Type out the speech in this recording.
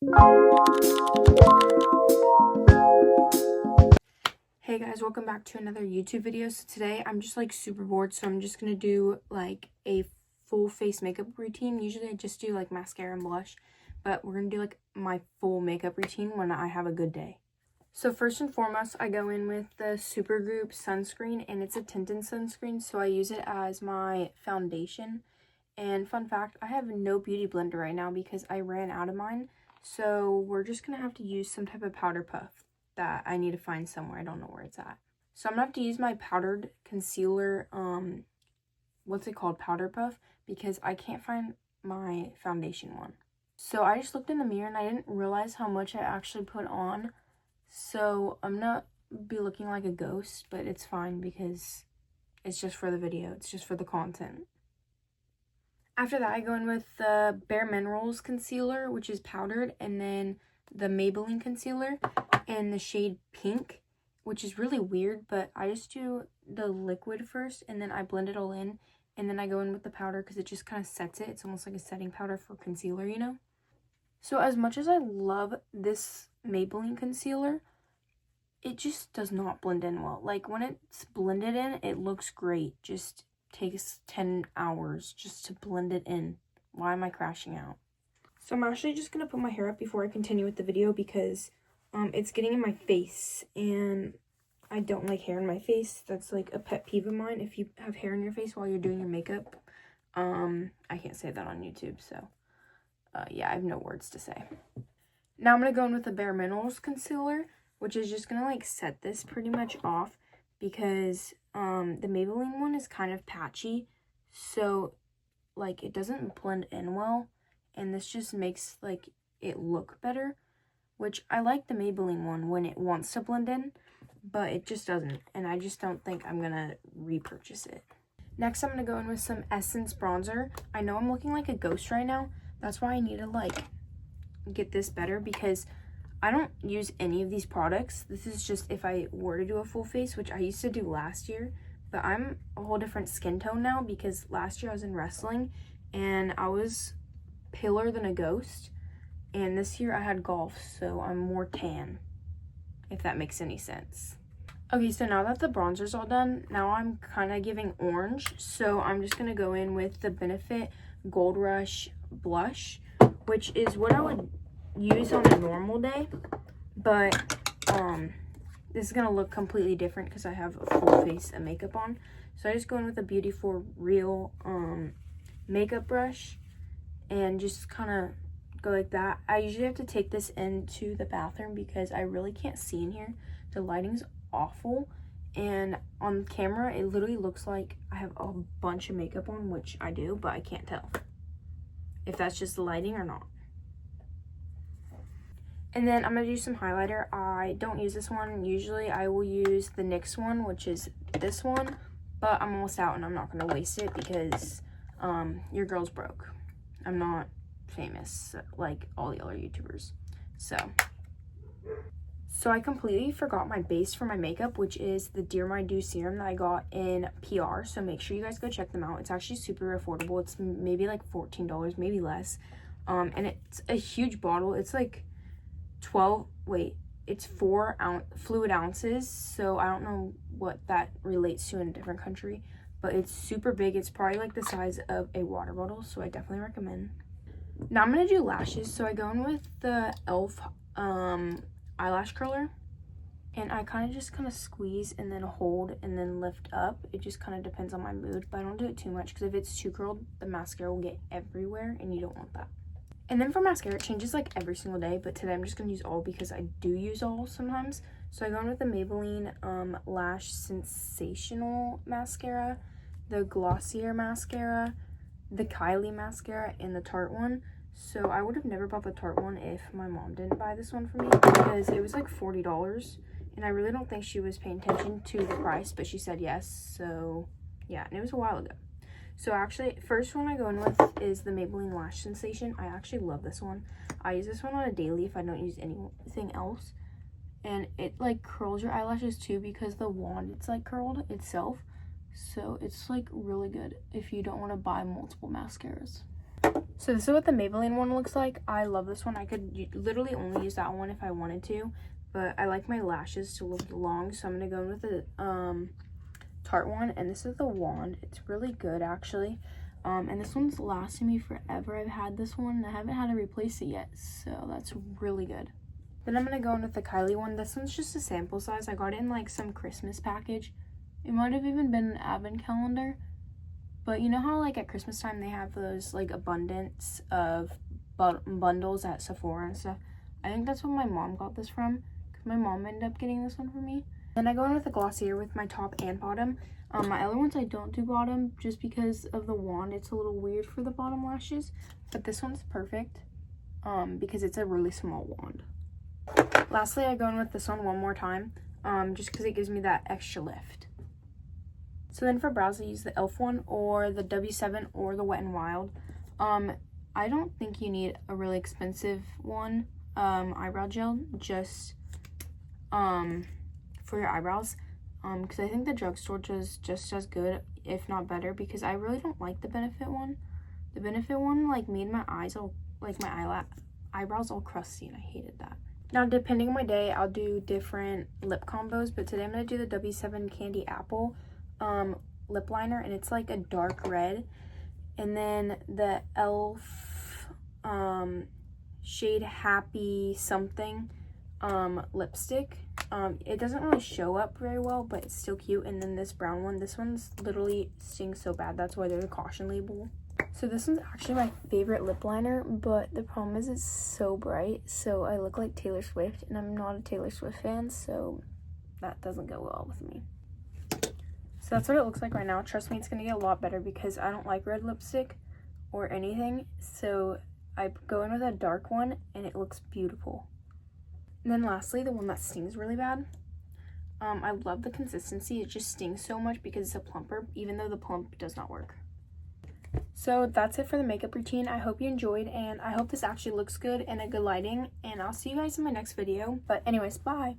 Hey guys, welcome back to another YouTube video. So today I'm just like super bored, so I'm just gonna do like a full face makeup routine. Usually I just do like mascara and blush, but we're gonna do like my full makeup routine when I have a good day. So first and foremost, I go in with the Supergoop sunscreen, and it's a tinted sunscreen, so I use it as my foundation. And fun fact, I have no beauty blender right now because I ran out of mine, so we're just gonna have to use some type of powder puff that I need to find somewhere. I don't know where it's at. So I'm gonna have to use my powdered concealer, what's it called, powder puff, because I can't find my foundation one. So I just looked in the mirror and I didn't realize how much I actually put on. So I'm gonna be looking like a ghost, but it's fine because it's just for the video. It's just for the content. After that, I go in with the Bare Minerals concealer, which is powdered, and then the Maybelline concealer in the shade Pink, which is really weird, but I just do the liquid first, and then I blend it all in, and then I go in with the powder because it just kind of sets it. It's almost like a setting powder for concealer, you know? So as much as I love this Maybelline concealer, it just does not blend in well. Like, when it's blended in, it looks great. Just takes 10 hours just to blend it in. Why am I crashing out? So I'm actually just going to put my hair up before I continue with the video because it's getting in my face, and I don't like hair in my face. That's like a pet peeve of mine. If you have hair in your face while you're doing your makeup, I can't say that on YouTube, so yeah, I have no words to say. Now I'm going to go in with the Bare Minerals concealer, which is just going to like set this pretty much off because the Maybelline one is kind of patchy, so like it doesn't blend in well, and this just makes like it look better, which I like the Maybelline one when it wants to blend in, but it just doesn't, and I just don't think I'm gonna repurchase it. Next, I'm gonna go in with some Essence bronzer. I know I'm looking like a ghost right now. That's why I need to like get this better, because I don't use any of these products. This is just if I were to do a full face, which I used to do last year, but I'm a whole different skin tone now because last year I was in wrestling and I was paler than a ghost, and this year I had golf, so I'm more tan, if that makes any sense. Okay, so now that the bronzer's all done, now I'm kind of giving orange, so I'm just gonna go in with the Benefit Gold Rush blush, which is what I would use on a normal day, but this is gonna look completely different because I have a full face of makeup on. So I just go in with a Beautiful Real makeup brush and just kind of go like that. I usually have to take this into the bathroom because I really can't see in here. The lighting's awful, and on camera it literally looks like I have a bunch of makeup on, which I do, but I can't tell if that's just the lighting or not. And then I'm going to do some highlighter. I don't use this one. Usually I will use the NYX one, which is this one, but I'm almost out and I'm not going to waste it because your girl's broke. I'm not famous like all the other YouTubers. So I completely forgot my base for my makeup, which is the Dear My Dew serum that I got in PR. So make sure you guys go check them out. It's actually super affordable. It's maybe like $14, maybe less. And it's a huge bottle. It's like 4 fluid ounces, so I don't know what that relates to in a different country, but it's super big. It's probably like the size of a water bottle, so I definitely recommend. Now I'm gonna do lashes, so I go in with the e.l.f. Eyelash curler, and I kind of squeeze and then hold and then lift up. It just kind of depends on my mood, but I don't do it too much because if it's too curled, the mascara will get everywhere and you don't want that. And then for mascara, it changes like every single day, but today I'm just going to use all because I do use all sometimes. So I go in with the Maybelline Lash Sensational Mascara, the Glossier Mascara, the Kylie Mascara, and the Tarte one. So I would have never bought the Tarte one if my mom didn't buy this one for me because it was like $40. And I really don't think she was paying attention to the price, but she said yes. So yeah, and it was a while ago. So actually, first one I go in with is the Maybelline Lash Sensation. I actually love this one. I use this one on a daily if I don't use anything else. And it like curls your eyelashes too because the wand, it's like curled itself. So it's like really good if you don't want to buy multiple mascaras. So this is what the Maybelline one looks like. I love this one. I could literally only use that one if I wanted to, but I like my lashes to look long, so I'm gonna go in with the Tarte one, and this is the wand. It's really good actually, and this one's lasting me forever. I've had this one and I haven't had to replace it yet, so that's really good. Then I'm gonna go in with the Kylie one. This one's just a sample size. I got it in like some Christmas package. It might have even been an advent calendar. But you know how like at Christmas time they have those like abundance of bundles at Sephora and stuff? I think that's what my mom got this from, because my mom ended up getting this one for me. Then I go in with the Glossier with my top and bottom. My other ones I don't do bottom just because of the wand. It's a little weird for the bottom lashes, but this one's perfect because it's a really small wand. Lastly, I go in with this one more time just because it gives me that extra lift. So then for brows, I use the e.l.f. one or the W7 or the Wet n Wild. I don't think you need a really expensive one, eyebrow gel, just for your eyebrows. Because I think the drugstore does just as good, if not better, because I really don't like the Benefit one. The Benefit one like made my eyes all, like my eyebrows all crusty, and I hated that. Now, depending on my day, I'll do different lip combos, but today I'm going to do the W7 Candy Apple lip liner, and it's like a dark red, and then the e.l.f. shade Happy Something lipstick. It doesn't really show up very well, but it's still cute. And then this brown one, this one's literally stings so bad, that's why there's a caution label. So this one's actually my favorite lip liner, but the problem is it's so bright, so I look like Taylor Swift, and I'm not a Taylor Swift fan, so that doesn't go well with me. So that's what it looks like right now. Trust me, it's gonna get a lot better because I don't like red lipstick or anything, so I go in with a dark one and it looks beautiful. And then lastly, the one that stings really bad. I love the consistency. It just stings so much because it's a plumper, even though the plump does not work. So that's it for the makeup routine. I hope you enjoyed, and I hope this actually looks good and a good lighting, and I'll see you guys in my next video. But anyways, bye.